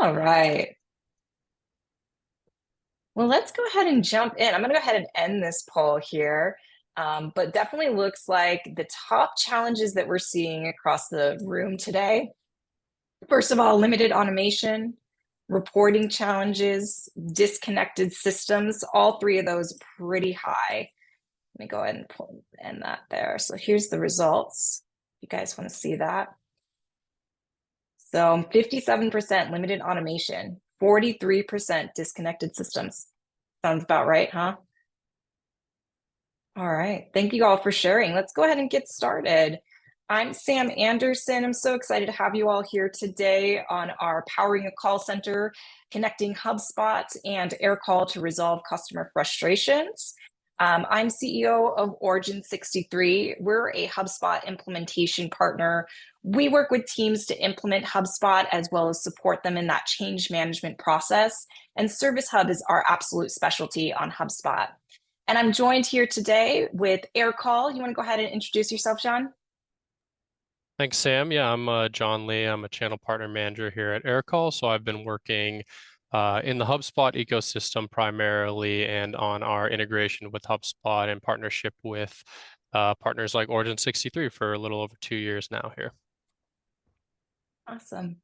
All right. Well, let's go ahead and jump in. I'm going to go ahead and end this poll here. But definitely looks like the top challenges that we're seeing across the room today. First of all, limited automation, reporting challenges, disconnected systems, all three of those pretty high. Let me go ahead and end that there. So here's the results. You guys want to see that? So 57% limited automation, 43% disconnected systems. Sounds about right, huh? All right. Thank you all for sharing. Let's go ahead and get started. I'm Sam Anderson. I'm so excited to have you all here today on our Powering a Call Center, connecting HubSpot and Aircall to resolve customer frustrations. I'm CEO of Origin 63. We're a HubSpot implementation partner. We work with teams to implement HubSpot as well as support them in that change management process. And Service Hub is our absolute specialty on HubSpot. And I'm joined here today with Aircall. You want to go ahead and introduce yourself, John? Thanks, Sam. Yeah, I'm John Lee. I'm a channel partner manager here at Aircall. So I've been working in the HubSpot ecosystem primarily and on our integration with HubSpot in partnership with partners like Origin 63 for a little over 2 years now here. Awesome.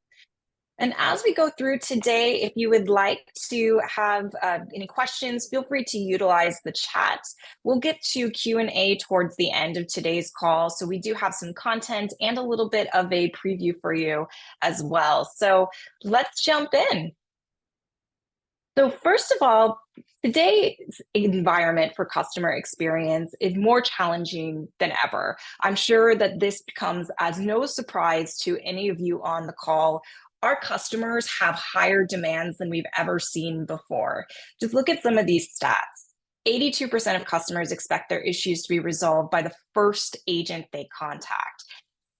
And as we go through today, if you would like to have any questions, feel free to utilize the chat. We'll get to Q&A towards the end of today's call. So we do have some content and a little bit of a preview for you as well. So let's jump in. So first of all, today's environment for customer experience is more challenging than ever. I'm sure that this comes as no surprise to any of you on the call. Our customers have higher demands than we've ever seen before. Just look at some of these stats. 82% of customers expect their issues to be resolved by the first agent they contact.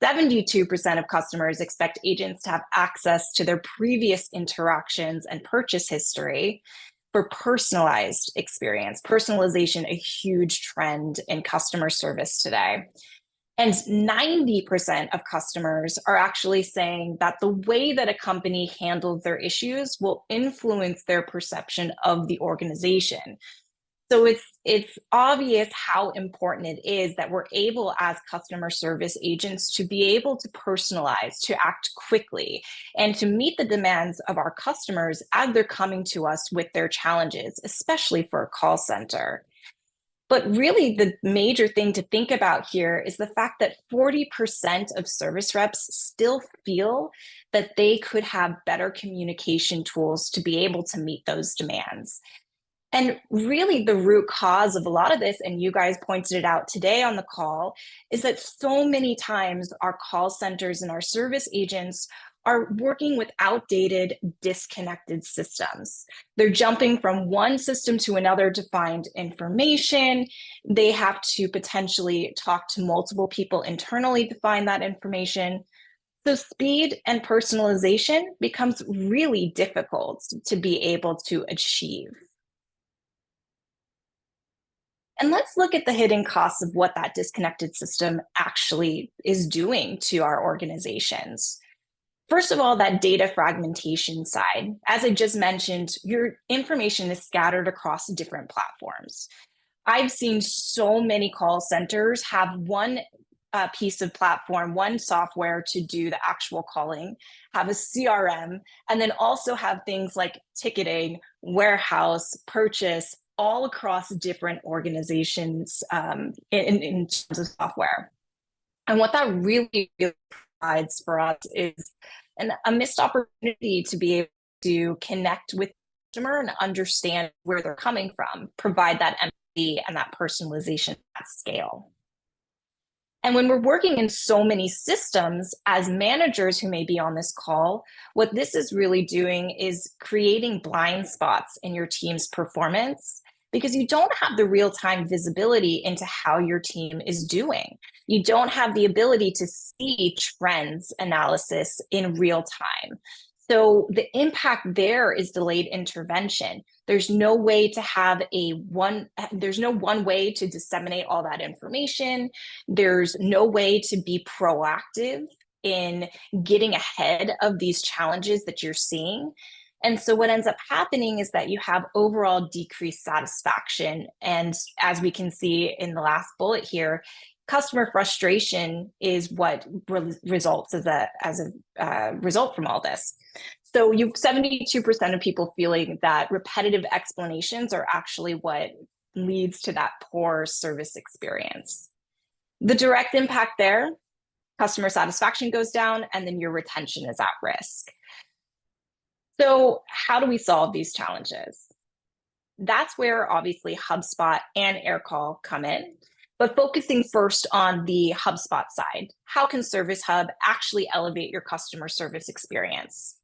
72% of customers expect agents to have access to their previous interactions and purchase history for personalized experience. Personalization, a huge trend in customer service today. And 90% of customers are actually saying that the way that a company handles their issues will influence their perception of the organization. So it's obvious how important it is that we're able as customer service agents to be able to personalize, to act quickly, and to meet the demands of our customers as they're coming to us with their challenges, especially for a call center. But really, the major thing to think about here is the fact that 40% of service reps still feel that they could have better communication tools to be able to meet those demands. And really, the root cause of a lot of this, and you guys pointed it out today on the call, is that so many times our call centers and our service agents are working with outdated, disconnected systems. They're jumping from one system to another to find information. They have to potentially talk to multiple people internally to find that information. So speed and personalization becomes really difficult to be able to achieve. And let's look at the hidden costs of what that disconnected system actually is doing to our organizations. First of all, that data fragmentation side. As I just mentioned, your information is scattered across different platforms. I've seen so many call centers have one piece of platform, one software to do the actual calling, have a CRM, and then also have things like ticketing, warehouse, purchase, all across different organizations in terms of software. And what that really provides for us is a missed opportunity to be able to connect with the customer and understand where they're coming from, provide that empathy and that personalization at scale. And when we're working in so many systems as managers who may be on this call, what this is really doing is creating blind spots in your team's performance because you don't have the real-time visibility into how your team is doing. You don't have the ability to see trends analysis in real time. So the impact there is delayed intervention. There's no way to have there's no one way to disseminate all that information. There's no way to be proactive in getting ahead of these challenges that you're seeing. And so what ends up happening is that you have overall decreased satisfaction. And as we can see in the last bullet here, customer frustration is what results as a result from all this. So you 72% of people feeling that repetitive explanations are actually what leads to that poor service experience. The direct impact there, customer satisfaction goes down, and then your retention is at risk. So how do we solve these challenges? That's where obviously HubSpot and Aircall come in, but focusing first on the HubSpot side. How can Service Hub actually elevate your customer service experience?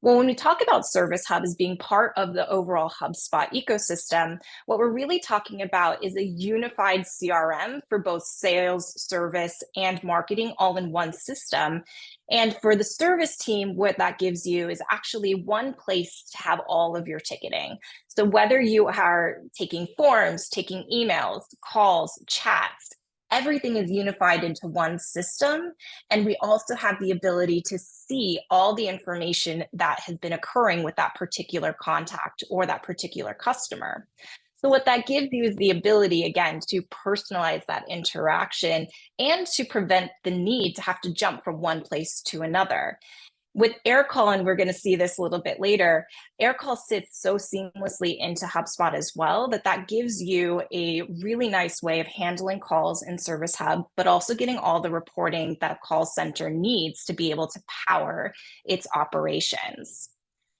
Well, when we talk about Service Hub as being part of the overall HubSpot ecosystem, what we're really talking about is a unified CRM for both sales, service, and marketing all in one system. And for the service team, what that gives you is actually one place to have all of your ticketing. So whether you are taking forms, taking emails, calls, chats, everything is unified into one system. And we also have the ability to see all the information that has been occurring with that particular contact or that particular customer. So what that gives you is the ability, again, to personalize that interaction and to prevent the need to have to jump from one place to another. With Aircall, and we're going to see this a little bit later, Aircall sits so seamlessly into HubSpot as well that gives you a really nice way of handling calls in Service Hub, but also getting all the reporting that a call center needs to be able to power its operations.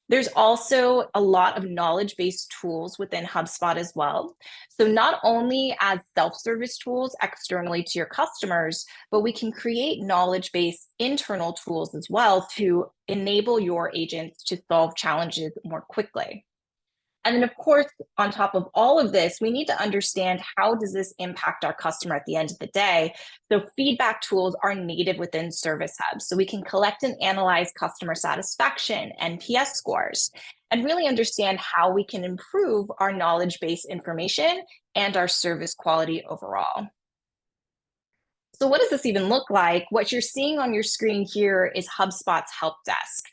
There's also a lot of knowledge-based tools within HubSpot as well. So not only as self-service tools externally to your customers, but we can create knowledge-based internal tools as well to enable your agents to solve challenges more quickly. And then, of course, on top of all of this, we need to understand how does this impact our customer at the end of the day. So feedback tools are native within Service Hub. So we can collect and analyze customer satisfaction, NPS scores, and really understand how we can improve our knowledge-based information and our service quality overall. So what does this even look like? What you're seeing on your screen here is HubSpot's help desk.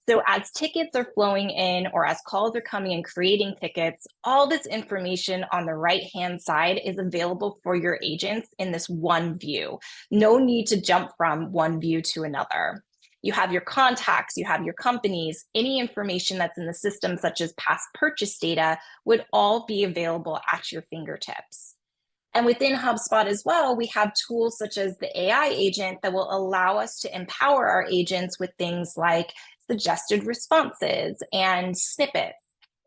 So as tickets are flowing in or as calls are coming and creating tickets, all this information on the right-hand side is available for your agents in this one view. No need to jump from one view to another. You have your contacts, you have your companies, any information that's in the system, such as past purchase data, would all be available at your fingertips. And within HubSpot as well, we have tools such as the AI agent that will allow us to empower our agents with things like suggested responses and snippets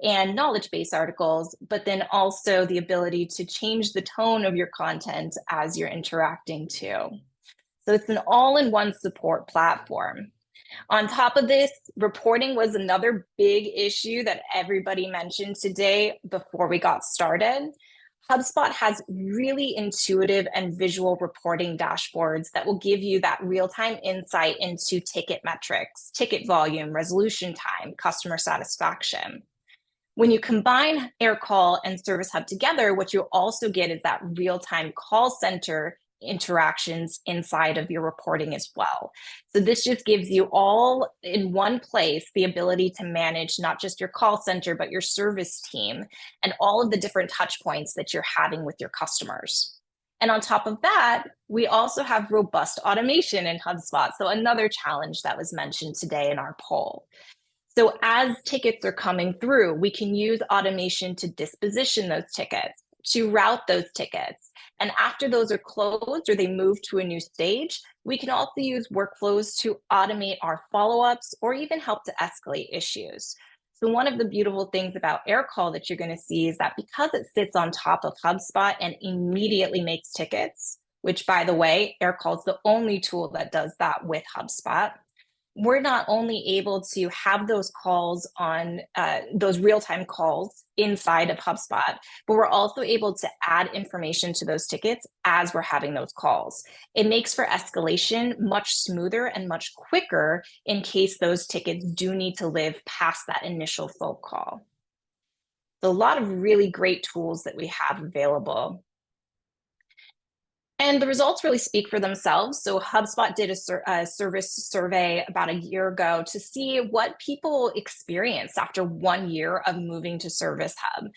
and knowledge-based articles, but then also the ability to change the tone of your content as you're interacting too. So it's an all-in-one support platform. On top of this, reporting was another big issue that everybody mentioned today before we got started. HubSpot has really intuitive and visual reporting dashboards that will give you that real-time insight into ticket metrics, ticket volume, resolution time, customer satisfaction. When you combine Aircall and Service Hub together, what you also get is that real-time call center interactions inside of your reporting as well. So this just gives you all in one place the ability to manage not just your call center, but your service team and all of the different touch points that you're having with your customers. And on top of that, we also have robust automation in HubSpot. So another challenge that was mentioned today in our poll. So as tickets are coming through, we can use automation to disposition those tickets, to route those tickets. And after those are closed or they move to a new stage, we can also use workflows to automate our follow-ups or even help to escalate issues. So one of the beautiful things about Aircall that you're going to see is that because it sits on top of HubSpot and immediately makes tickets, which by the way, Aircall is the only tool that does that with HubSpot, we're not only able to have those calls on those real-time calls inside of HubSpot, but we're also able to add information to those tickets as we're having those calls. It makes for escalation much smoother and much quicker in case those tickets do need to live past that initial phone call. So a lot of really great tools that we have available. And the results really speak for themselves. So HubSpot did a service survey about a year ago to see what people experienced after 1 year of moving to Service Hub.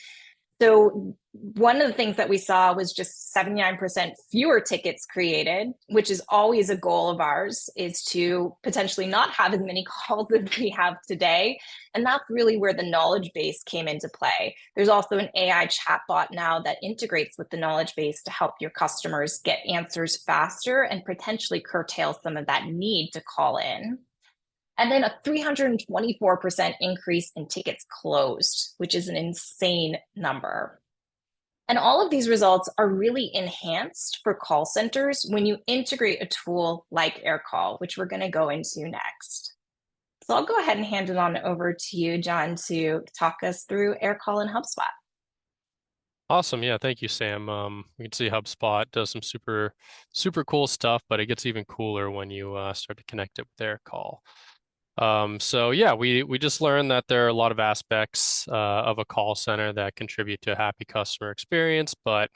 So one of the things that we saw was just 79% fewer tickets created, which is always a goal of ours, is to potentially not have as many calls as we have today. And that's really where the knowledge base came into play. There's also an AI chatbot now that integrates with the knowledge base to help your customers get answers faster and potentially curtail some of that need to call in. And then a 324% increase in tickets closed, which is an insane number. And all of these results are really enhanced for call centers when you integrate a tool like Aircall, which we're going to go into next. So I'll go ahead and hand it on over to you, John, to talk us through Aircall and HubSpot. Awesome. Yeah, thank you, Sam. We can see HubSpot does some super cool stuff, but it gets even cooler when you start to connect it with Aircall. So yeah, we just learned that there are a lot of aspects of a call center that contribute to a happy customer experience, but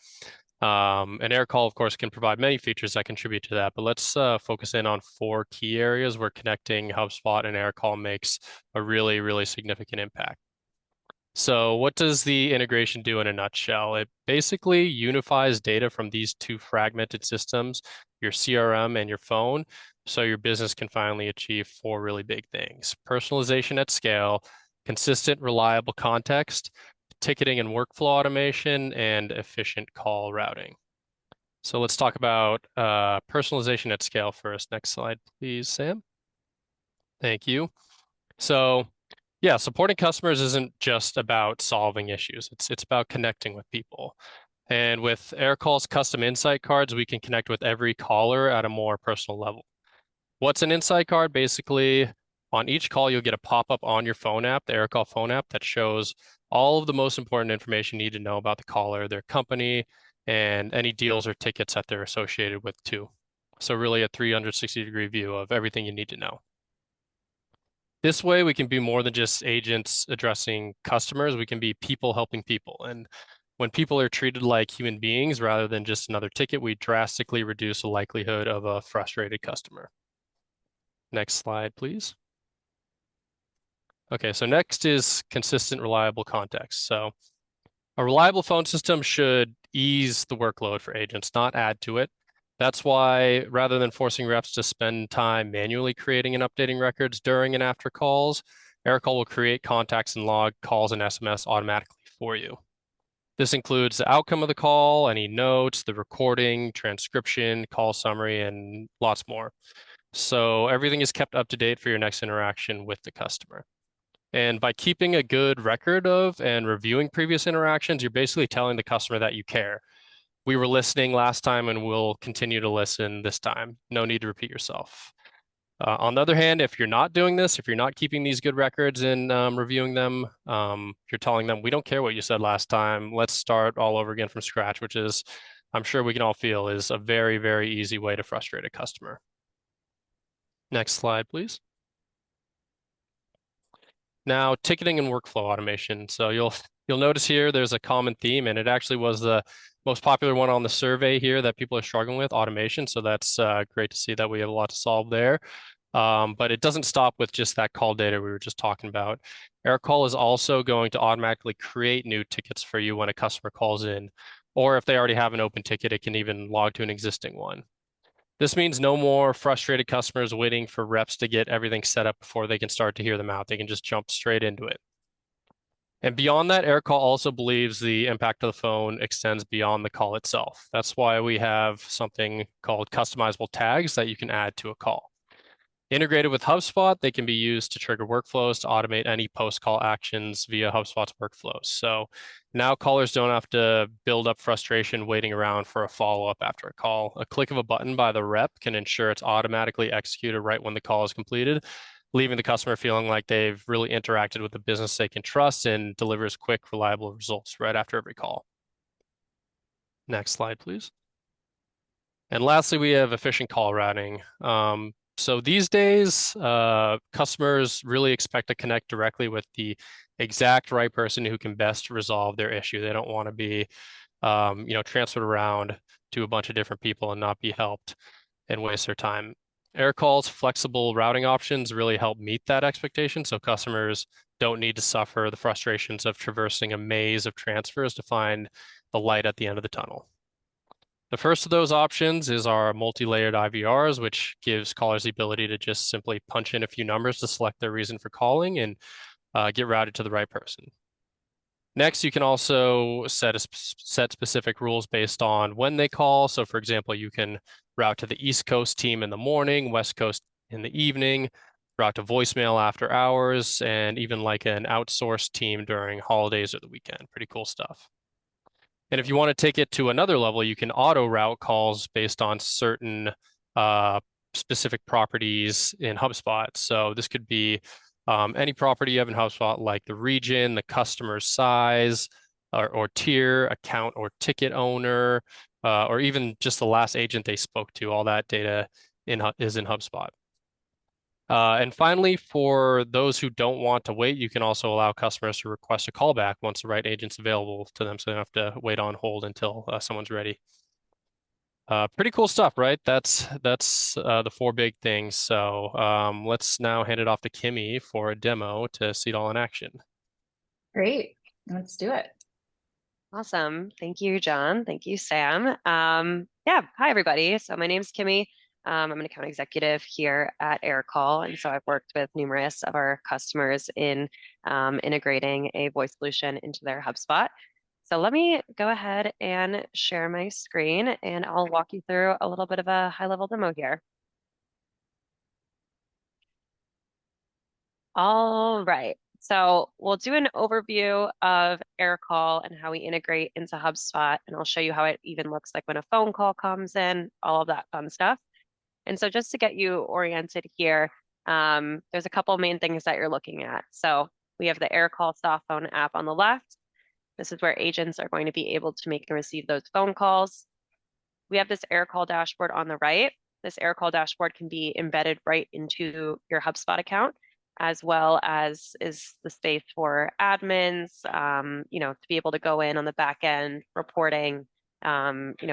an Aircall, of course, can provide many features that contribute to that. But let's focus in on four key areas where connecting HubSpot and Aircall makes a really significant impact. So what does the integration do in a nutshell? It basically unifies data from these two fragmented systems, your CRM and your phone, so your business can finally achieve four really big things: personalization at scale, consistent, reliable context, ticketing and workflow automation, and efficient call routing. So let's talk about personalization at scale first. Next slide, please, Sam. Thank you. So yeah, supporting customers isn't just about solving issues. It's about connecting with people. And with Aircall's custom insight cards, we can connect with every caller at a more personal level. What's an insight card? Basically, on each call, you'll get a pop-up on your phone app, the Aircall phone app, that shows all of the most important information you need to know about the caller, their company, and any deals or tickets that they're associated with too. So really a 360-degree view of everything you need to know. This way, we can be more than just agents addressing customers. We can be people helping people. And when people are treated like human beings rather than just another ticket, we drastically reduce the likelihood of a frustrated customer. Next slide, please. Okay, so next is consistent, reliable context. So a reliable phone system should ease the workload for agents, not add to it. That's why rather than forcing reps to spend time manually creating and updating records during and after calls, Aircall will create contacts and log calls and SMS automatically for you. This includes the outcome of the call, any notes, the recording, transcription, call summary, and lots more. So everything is kept up to date for your next interaction with the customer. And by keeping a good record of and reviewing previous interactions, you're basically telling the customer that you care. We were listening last time and we'll continue to listen this time. No need to repeat yourself. On the other hand, if you're not doing this, if you're not keeping these good records and reviewing them, you're telling them, we don't care what you said last time. Let's start all over again from scratch, which is, I'm sure we can all feel, is a very easy way to frustrate a customer. Next slide, please. Now, ticketing and workflow automation. So you'll notice here there's a common theme, and it actually was the most popular one on the survey here that people are struggling with, automation. So that's great to see that we have a lot to solve there. But it doesn't stop with just that call data we were just talking about. Aircall is also going to automatically create new tickets for you when a customer calls in, or if they already have an open ticket, it can even log to an existing one. This means no more frustrated customers waiting for reps to get everything set up before they can start to hear them out. They can just jump straight into it. And beyond that, Aircall also believes the impact of the phone extends beyond the call itself. That's why we have something called customizable tags that you can add to a call. Integrated with HubSpot, they can be used to trigger workflows to automate any post-call actions via HubSpot's workflows. So now callers don't have to build up frustration waiting around for a follow-up after a call. A click of a button by the rep can ensure it's automatically executed right when the call is completed, leaving the customer feeling like they've really interacted with a business they can trust and delivers quick, reliable results right after every call. Next slide, please. And lastly, we have efficient call routing. So these days, customers really expect to connect directly with the exact right person who can best resolve their issue. They don't want to be transferred around to a bunch of different people and not be helped and waste their time. Aircall's flexible routing options really help meet that expectation, so customers don't need to suffer the frustrations of traversing a maze of transfers to find the light at the end of the tunnel. The first of those options is our multi-layered IVRs, which gives callers the ability to just simply punch in a few numbers to select their reason for calling and get routed to the right person. Next, you can also set specific rules based on when they call. So for example, you can route to the East Coast team in the morning, West Coast in the evening, route to voicemail after hours, and even like an outsourced team during holidays or the weekend. Pretty cool stuff. And if you want to take it to another level, you can auto route calls based on certain uh, specific properties in HubSpot. So this could be any property you have in HubSpot, like the region, the customer size, or tier, account or ticket owner, or even just the last agent they spoke to. All that data is in HubSpot. And finally, for those who don't want to wait, you can also allow customers to request a callback once the right agent's available to them, so they don't have to wait on hold until someone's ready. Pretty cool stuff, right? That's the four big things. So let's now hand it off to Kimmy for a demo to see it all in action. Great. Let's do it. Awesome. Thank you, John. Thank you, Sam. Yeah, hi, everybody. So my name's Kimmy. I'm an account executive here at Aircall. And so I've worked with numerous of our customers in integrating a voice solution into their HubSpot. So let me go ahead and share my screen and I'll walk you through a little bit of a high-level demo here. All right. So we'll do an overview of Aircall and how we integrate into HubSpot, and I'll show you how it even looks like when a phone call comes in, all of that fun stuff. And so just to get you oriented here, there's a couple main things that you're looking at. So we have the Aircall soft phone app on the left. This is where agents are going to be able to make and receive those phone calls. We have this Aircall dashboard on the right. This Aircall dashboard can be embedded right into your HubSpot account, as well as is the space for admins, to be able to go in on the back end, reporting,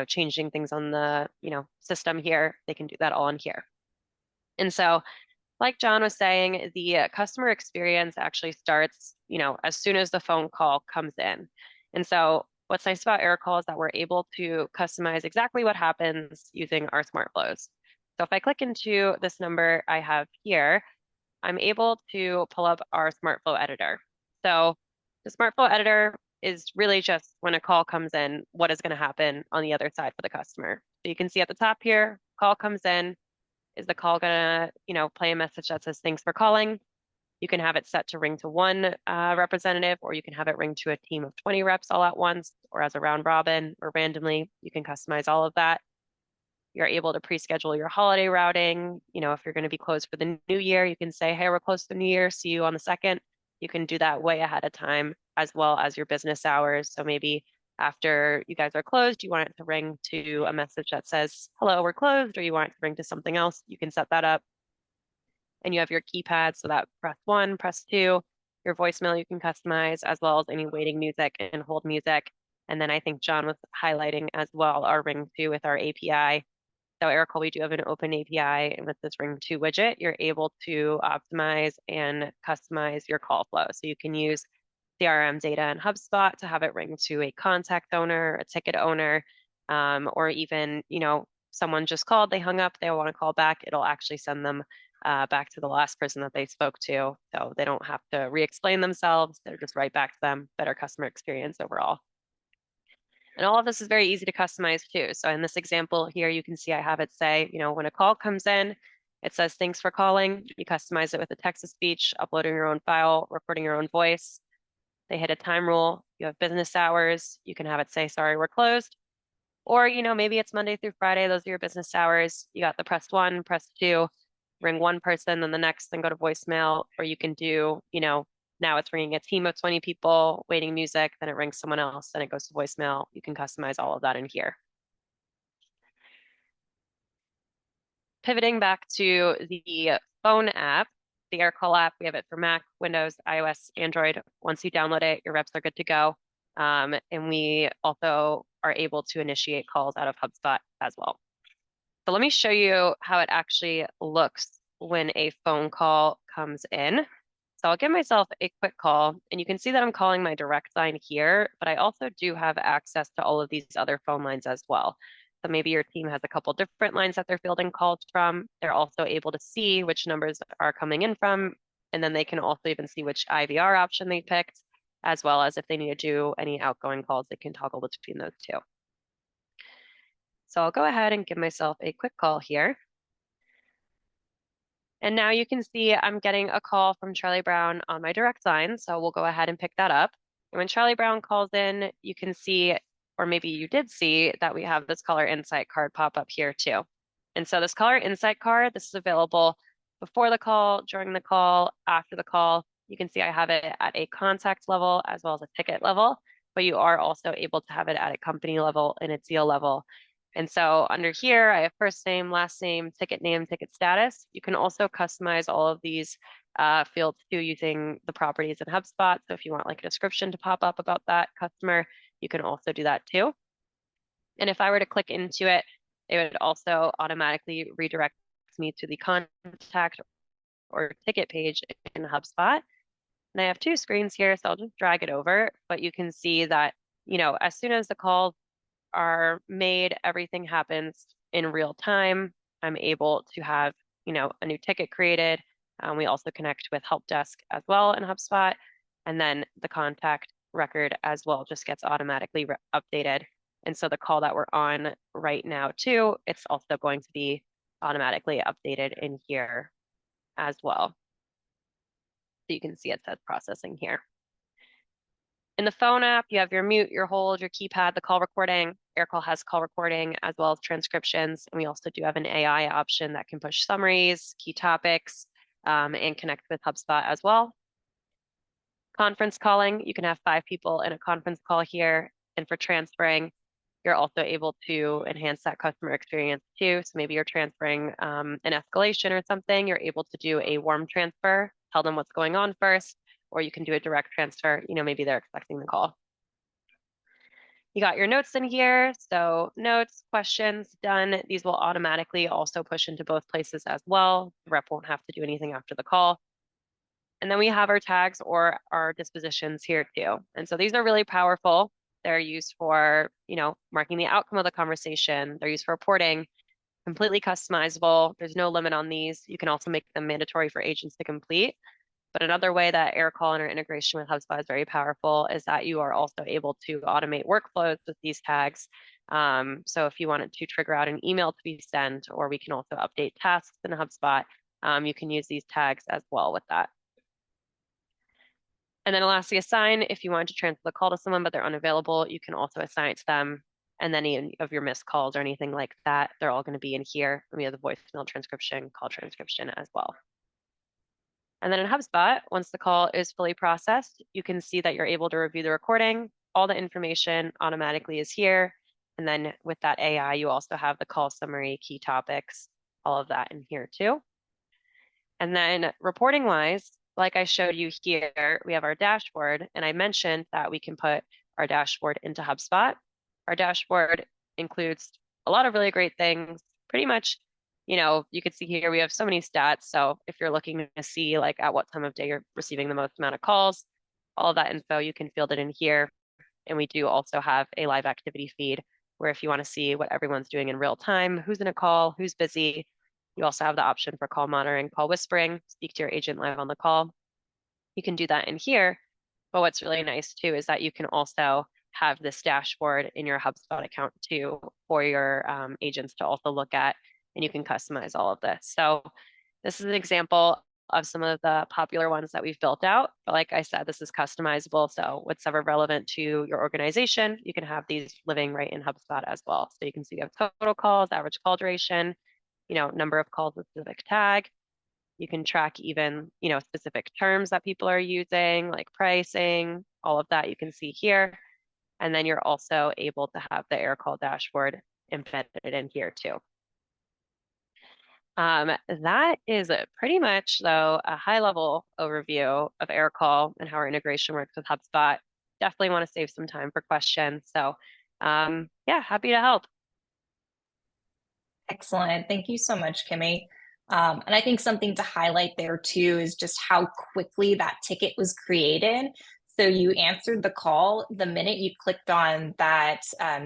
changing things on the, system here. They can do that all in here. And so, like John was saying, the customer experience actually starts, as soon as the phone call comes in. And so what's nice about Aircall is that we're able to customize exactly what happens using our smart flows. So if I click into this number I have here, I'm able to pull up our smart flow editor. So the smart flow editor is really just when a call comes in, what is going to happen on the other side for the customer. So you can see at the top here, call comes in. Is the call gonna, play a message that says thanks for calling? You can have it set to ring to one representative, or you can have it ring to a team of 20 reps all at once, or as a round robin, or randomly. You can customize all of that. You're able to pre-schedule your holiday routing. If you're going to be closed for the new year, you can say, hey, we're closed for the new year. See you on the 2nd. You can do that way ahead of time, as well as your business hours. So maybe after you guys are closed, you want it to ring to a message that says, hello, we're closed, or you want it to ring to something else, you can set that up. And you have your keypad, so that press 1, press 2, your voicemail you can customize, as well as any waiting music and hold music. And then I think John was highlighting as well our ring to with our API. So Aircall, we do have an open API, and with this Ring 2 widget, you're able to optimize and customize your call flow. So you can use CRM data in HubSpot to have it ring to a contact owner, a ticket owner, or even, someone just called, they hung up, they want to call back, it'll actually send them back to the last person that they spoke to. So they don't have to re-explain themselves, they're just right back to them, better customer experience overall. And all of this is very easy to customize too. So in this example here, you can see I have it say, when a call comes in, it says, thanks for calling. You customize it with a text-to-speech, uploading your own file, recording your own voice. They hit a time rule. You have business hours. You can have it say, sorry, we're closed. Or, maybe it's Monday through Friday. Those are your business hours. You got the press 1, press 2, ring one person, then the next, then go to voicemail. Or you can do, now it's ringing a team of 20 people, waiting music, then it rings someone else, then it goes to voicemail. You can customize all of that in here. Pivoting back to the phone app, the Aircall app, we have it for Mac, Windows, iOS, Android. Once you download it, your reps are good to go. And we also are able to initiate calls out of HubSpot as well. So let me show you how it actually looks when a phone call comes in. So I'll give myself a quick call, and you can see that I'm calling my direct line here, but I also do have access to all of these other phone lines as well. So maybe your team has a couple different lines that they're fielding calls from. They're also able to see which numbers are coming in from, and then they can also even see which IVR option they picked, as well as if they need to do any outgoing calls, they can toggle between those two. So I'll go ahead and give myself a quick call here. And now you can see I'm getting a call from Charlie Brown on my direct line. So we'll go ahead and pick that up. And when Charlie Brown calls in, you can see, or maybe you did see, that we have this caller insight card pop up here too. And so this caller insight card, this is available before the call, during the call, after the call. You can see I have it at a contact level as well as a ticket level, but you are also able to have it at a company level and a deal level. And so under here, I have first name, ticket status. You can also customize all of these fields too using the properties in HubSpot. So if you want like a description to pop up about that customer, you can also do that too. And if I were to click into it, it would also automatically redirect me to the contact or ticket page in HubSpot. And I have two screens here, so I'll just drag it over. But you can see that, as soon as the call are made, everything happens in real time. I'm able to have, a new ticket created. We also connect with help desk as well in HubSpot. And then the contact record as well just gets automatically updated. And so the call that we're on right now too, it's also going to be automatically updated in here as well. So you can see it says processing here. In the phone app, you have your mute, your hold, your keypad, the call recording. Aircall has call recording as well as transcriptions. And we also do have an AI option that can push summaries, key topics, and connect with HubSpot as well. Conference calling, you can have 5 people in a conference call here. And for transferring, you're also able to enhance that customer experience too. So maybe you're transferring an escalation or something, you're able to do a warm transfer, tell them what's going on first, or you can do a direct transfer, maybe they're expecting the call. You got your notes in here. So notes, questions, done. These will automatically also push into both places as well. The rep won't have to do anything after the call. And then we have our tags or our dispositions here too. And so these are really powerful. They're used for, marking the outcome of the conversation. They're used for reporting, completely customizable. There's no limit on these. You can also make them mandatory for agents to complete. But another way that Aircall and our integration with HubSpot is very powerful is that you are also able to automate workflows with these tags. So if you wanted to trigger out an email to be sent, or we can also update tasks in HubSpot, you can use these tags as well with that. And then lastly, assign. If you wanted to transfer the call to someone, but they're unavailable, you can also assign it to them. And then any of your missed calls or anything like that, they're all going to be in here. We have the voicemail transcription, call transcription as well. And then in HubSpot, once the call is fully processed, you can see that you're able to review the recording. All the information automatically is here. And then with that AI, you also have the call summary, key topics, all of that in here too. And then reporting wise, like I showed you here, we have our dashboard. And I mentioned that we can put our dashboard into HubSpot. Our dashboard includes a lot of really great things, pretty much. You can see here, we have so many stats. So if you're looking to see like at what time of day you're receiving the most amount of calls, all of that info, you can field it in here. And we do also have a live activity feed where if you want to see what everyone's doing in real time, who's in a call, who's busy, you also have the option for call monitoring, call whispering, speak to your agent live on the call. You can do that in here. But what's really nice too is that you can also have this dashboard in your HubSpot account too for your agents to also look at, and you can customize all of this. So this is an example of some of the popular ones that we've built out. But like I said, this is customizable. So whatever relevant to your organization, you can have these living right in HubSpot as well. So you can see you have total calls, average call duration, number of calls with specific tag. You can track even, specific terms that people are using, like pricing, all of that you can see here. And then you're also able to have the Aircall dashboard embedded in here too. That is pretty much, though, a high-level overview of Aircall and how our integration works with HubSpot. Definitely want to save some time for questions. So Yeah, happy to help. Excellent. Thank you so much, Kimmy. And I think something to highlight there too is just how quickly that ticket was created. So you answered the call. The minute you clicked on that,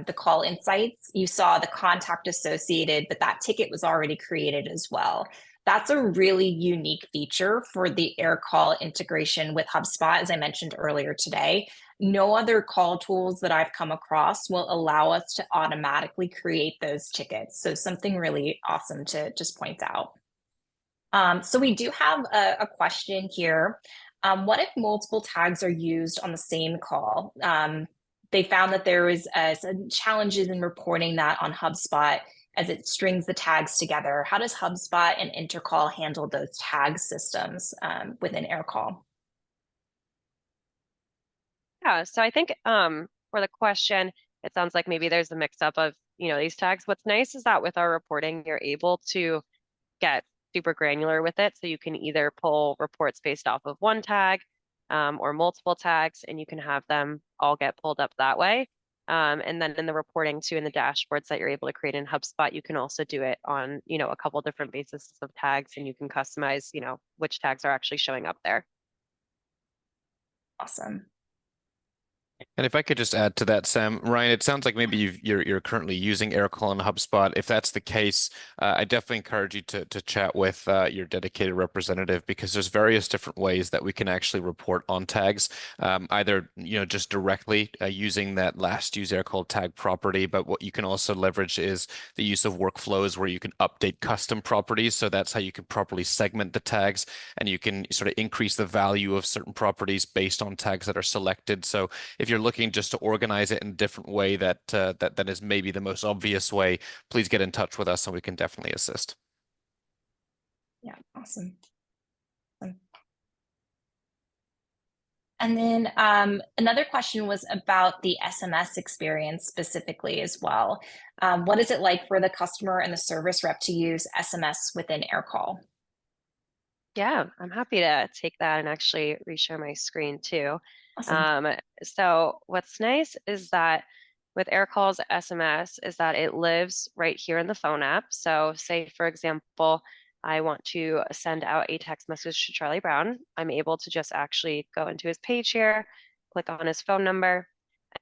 the call insights, you saw the contact associated, but that ticket was already created as well. That's a really unique feature for the Aircall integration with HubSpot, as I mentioned earlier today. No other call tools that I've come across will allow us to automatically create those tickets. So something really awesome to just point out. So we do have a question here. What if multiple tags are used on the same call? They found that there was some challenges in reporting that on HubSpot as it strings the tags together. How does HubSpot and Intercall handle those tag systems within Aircall? Yeah, so I think for the question, it sounds like maybe there's a mix up of, these tags. What's nice is that with our reporting, you're able to get super granular with it. So you can either pull reports based off of one tag or multiple tags, and you can have them all get pulled up that way. And then in the reporting too, in the dashboards that you're able to create in HubSpot, you can also do it on, a couple different bases of tags, and you can customize, which tags are actually showing up there. Awesome. And if I could just add to that, Sam, Ryan, it sounds like maybe you're currently using Aircall and HubSpot. If that's the case, I definitely encourage you to chat with your dedicated representative, because there's various different ways that we can actually report on tags, either just directly using that last use Aircall tag property, but what you can also leverage is the use of workflows where you can update custom properties. So that's how you can properly segment the tags, and you can sort of increase the value of certain properties based on tags that are selected. So if you're looking just to organize it in a different way that is maybe the most obvious way, please get in touch with us and we can definitely assist. Yeah, awesome. And then another question was about the SMS experience specifically as well. What is it like for the customer and the service rep to use SMS within Aircall? Yeah, I'm happy to take that and actually reshare my screen too. Awesome. So what's nice is that with Aircall's SMS is that it lives right here in the phone app. So say, for example, I want to send out a text message to Charlie Brown. I'm able to just actually go into his page here, click on his phone number,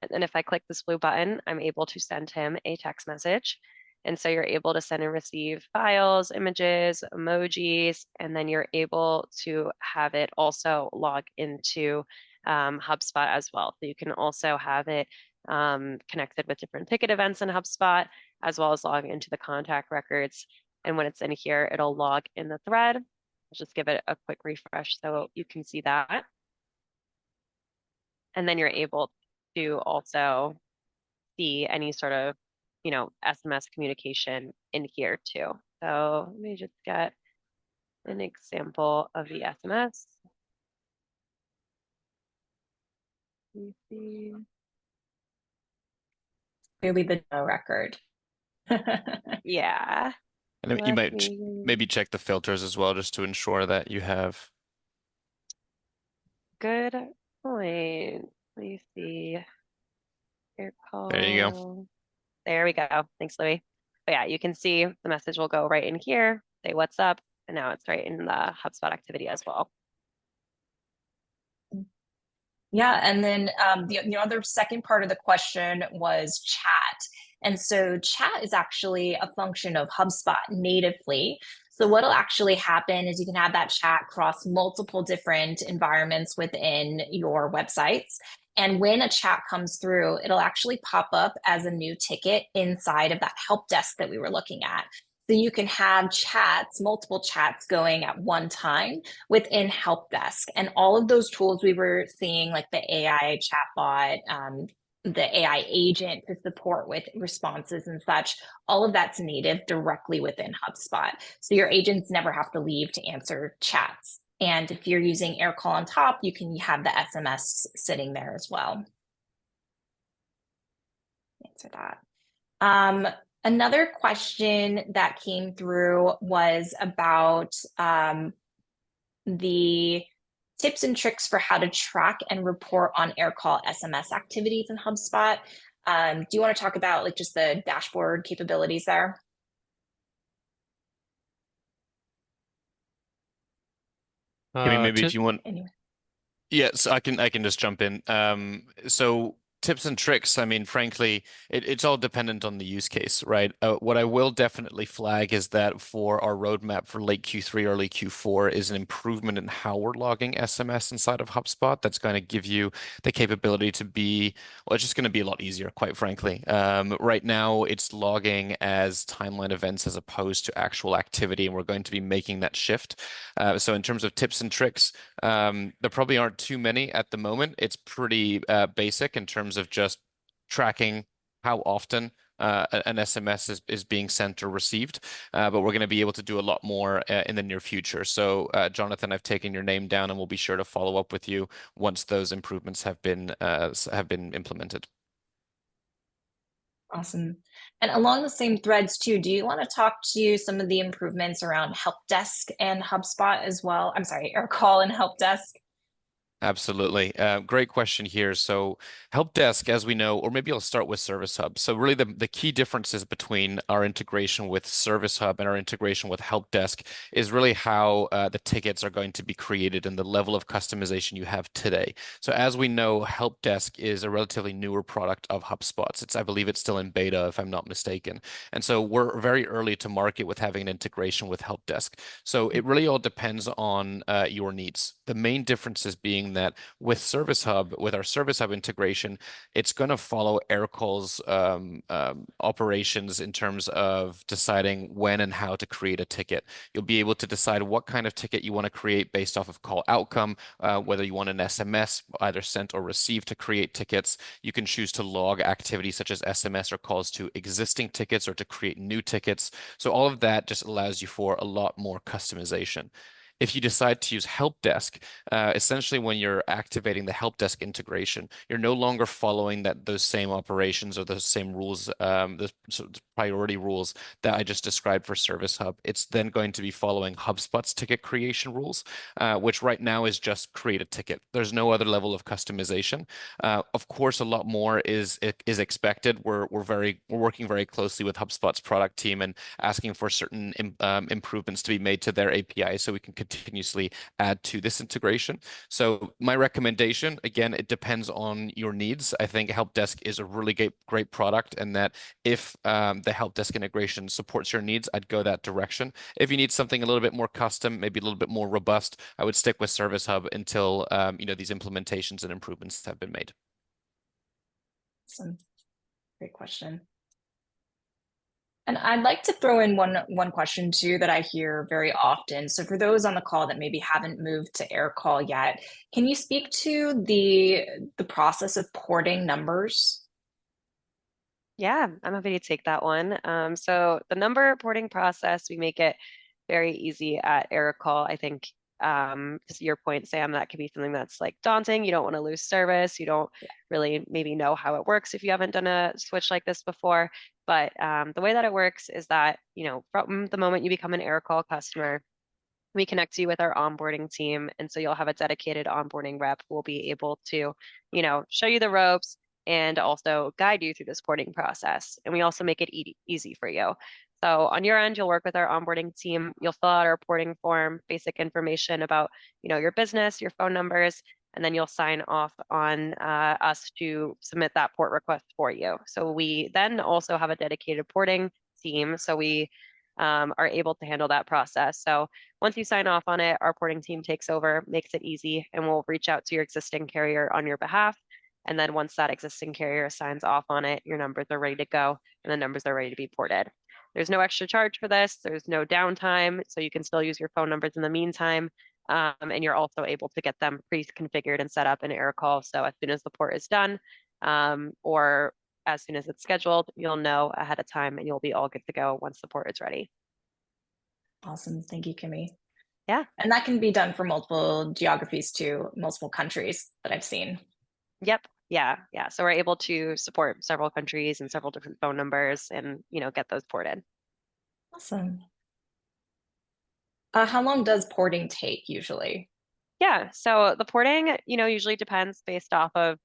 and then if I click this blue button, I'm able to send him a text message. And so you're able to send and receive files, images, emojis, and then you're able to have it also log into HubSpot as well. So you can also have it connected with different ticket events in HubSpot, as well as log into the contact records. And when it's in here, it'll log in the thread. I'll just give it a quick refresh so you can see that. And then you're able to also see any sort of, SMS communication in here too. So let me just get an example of the SMS. Let me see. Clearly the no record. Yeah. And you might maybe check the filters as well, just to ensure that you have. Good point. Let me see. Aircall. There you go. There we go. Thanks, Louie. But yeah, you can see the message will go right in here, say what's up, and now it's right in the HubSpot activity as well. Yeah, and then the other second part of the question was chat. And so chat is actually a function of HubSpot natively. So what'll actually happen is you can have that chat across multiple different environments within your websites. And when a chat comes through, it'll actually pop up as a new ticket inside of that help desk that we were looking at. So you can have chats, multiple chats going at one time within help desk. And all of those tools we were seeing, like the AI chatbot, the AI agent to support with responses and such, all of that's native directly within HubSpot. So your agents never have to leave to answer chats. And if you're using Aircall on top, you can have the SMS sitting there as well. Answer that. Another question that came through was about the tips and tricks for how to track and report on Aircall SMS activities in HubSpot. Do you want to talk about like just the dashboard capabilities there? Kimmy, maybe if you want. Anyway. Yes, I can just jump in. So tips and tricks, I mean, frankly, it's all dependent on the use case, right? What I will definitely flag is that for our roadmap for late Q3, early Q4 is an improvement in how we're logging SMS inside of HubSpot. That's going to give you the capability to be, well, it's just going to be a lot easier, quite frankly. Right now, it's logging as timeline events as opposed to actual activity, and we're going to be making that shift. So in terms of tips and tricks, there probably aren't too many at the moment. It's pretty basic in terms of just tracking how often an SMS is being sent or received. But we're going to be able to do a lot more in the near future. So, Jonathan, I've taken your name down, and we'll be sure to follow up with you once those improvements have been implemented. Awesome. And along the same threads too, do you want to talk to some of the improvements around help desk and HubSpot as well? I'm sorry, Aircall and help desk. Absolutely. Great question here. So help desk, as we know, or maybe I'll start with Service Hub. So really the key differences between our integration with Service Hub and our integration with help desk is really how the tickets are going to be created and the level of customization you have today. So as we know, help desk is a relatively newer product of HubSpot's. I believe it's still in beta, if I'm not mistaken. And so we're very early to market with having an integration with help desk. So it really all depends on your needs. The main differences being that with Service Hub, with our Service Hub integration, it's going to follow Aircall's operations in terms of deciding when and how to create a ticket. You'll be able to decide what kind of ticket you want to create based off of call outcome, whether you want an SMS either sent or received to create tickets. You can choose to log activities such as SMS or calls to existing tickets or to create new tickets. So all of that just allows you for a lot more customization. If you decide to use help desk, essentially when you're activating the help desk integration, you're no longer following those same operations or those same rules, those sort of priority rules that I just described for Service Hub. It's then going to be following HubSpot's ticket creation rules, which right now is just create a ticket. There's no other level of customization. Of course, a lot more is expected. We're working very closely with HubSpot's product team and asking for certain improvements to be made to their API so we can continuously add to this integration. So my recommendation, again, it depends on your needs. I think Help Desk is a really great product, and that if the Help Desk integration supports your needs, I'd go that direction. If you need something a little bit more custom, maybe a little bit more robust, I would stick with Service Hub until these implementations and improvements have been made. Awesome. Great question. And I'd like to throw in one question too that I hear very often. So for those on the call that maybe haven't moved to Aircall yet, can you speak to the process of porting numbers? Yeah, I'm happy to take that one. So the number porting process, we make it very easy at Aircall. I think to your point, Sam, that could be something that's like daunting. You don't want to lose service. You don't really maybe know how it works if you haven't done a switch like this before. But the way that it works is that, from the moment you become an Aircall customer, we connect you with our onboarding team. And so you'll have a dedicated onboarding rep who will be able to, show you the ropes and also guide you through this porting process. And we also make it easy for you. So on your end, you'll work with our onboarding team. You'll fill out our porting form, basic information about, your business, your phone numbers, and then you'll sign off on us to submit that port request for you. So we then also have a dedicated porting team. So we are able to handle that process. So once you sign off on it, our porting team takes over, makes it easy, and we'll reach out to your existing carrier on your behalf. And then once that existing carrier signs off on it, your numbers are ready to go and the numbers are ready to be ported. There's no extra charge for this. There's no downtime. So you can still use your phone numbers in the meantime. And you're also able to get them pre-configured and set up in Aircall. So as soon as the port is done, or as soon as it's scheduled, you'll know ahead of time and you'll be all good to go once the port is ready. Awesome. Thank you, Kimmy. Yeah. And that can be done for multiple geographies too, multiple countries that I've seen. Yep. Yeah. So we're able to support several countries and several different phone numbers and, get those ported. Awesome. How long does porting take usually? Yeah. So the porting, usually depends based off of,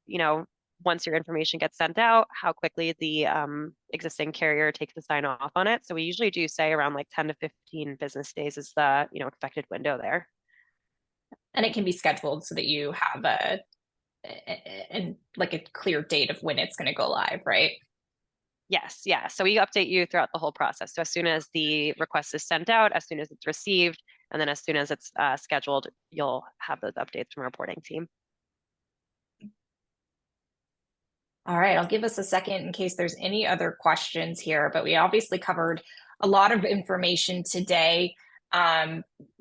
once your information gets sent out, how quickly the existing carrier takes to sign off on it. So we usually do say around like 10 to 15 business days is the expected window there. And it can be scheduled so that you have a clear date of when it's going to go live, right? Yes, yeah. So we update you throughout the whole process. So as soon as the request is sent out, as soon as it's received, and then as soon as it's scheduled, you'll have those updates from our reporting team. All right, I'll give us a second in case there's any other questions here, but we obviously covered a lot of information today.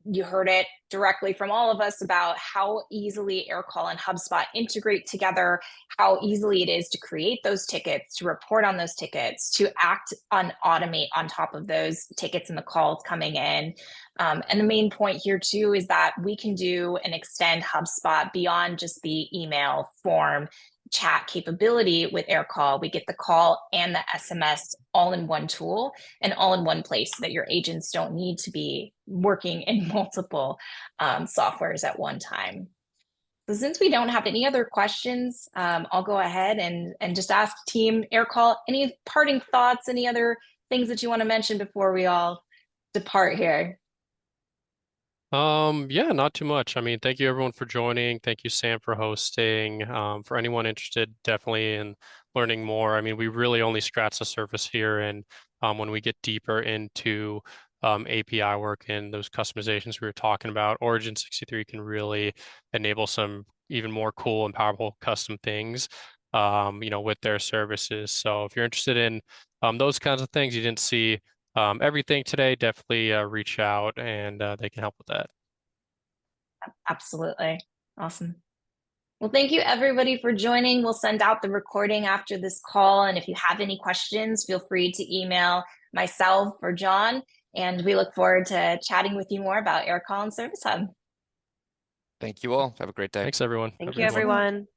You heard it directly from all of us about how easily Aircall and HubSpot integrate together, how easily it is to create those tickets, to report on those tickets, to automate on top of those tickets and the calls coming in. And the main point here too is that we can do and extend HubSpot beyond just the email form chat capability with Aircall. We get the call and the SMS all in one tool and all in one place so that your agents don't need to be working in multiple softwares at one time. So since we don't have any other questions, I'll go ahead and just ask Team Aircall, any parting thoughts, any other things that you want to mention before we all depart here? Yeah, not too much. I mean, thank you everyone for joining. Thank you, Sam, for hosting. For anyone interested, definitely in learning more. I mean, we really only scratch the surface here, and when we get deeper into API work and those customizations we were talking about, Origin 63 can really enable some even more cool and powerful custom things, with their services. So if you're interested in those kinds of things, you didn't see everything today, definitely reach out and they can help with that. Absolutely. Awesome. Well, thank you everybody for joining. We'll send out the recording after this call. And if you have any questions, feel free to email myself or John. And we look forward to chatting with you more about Aircall and Service Hub. Thank you all. Have a great day. Thanks, everyone. Thank you, everyone.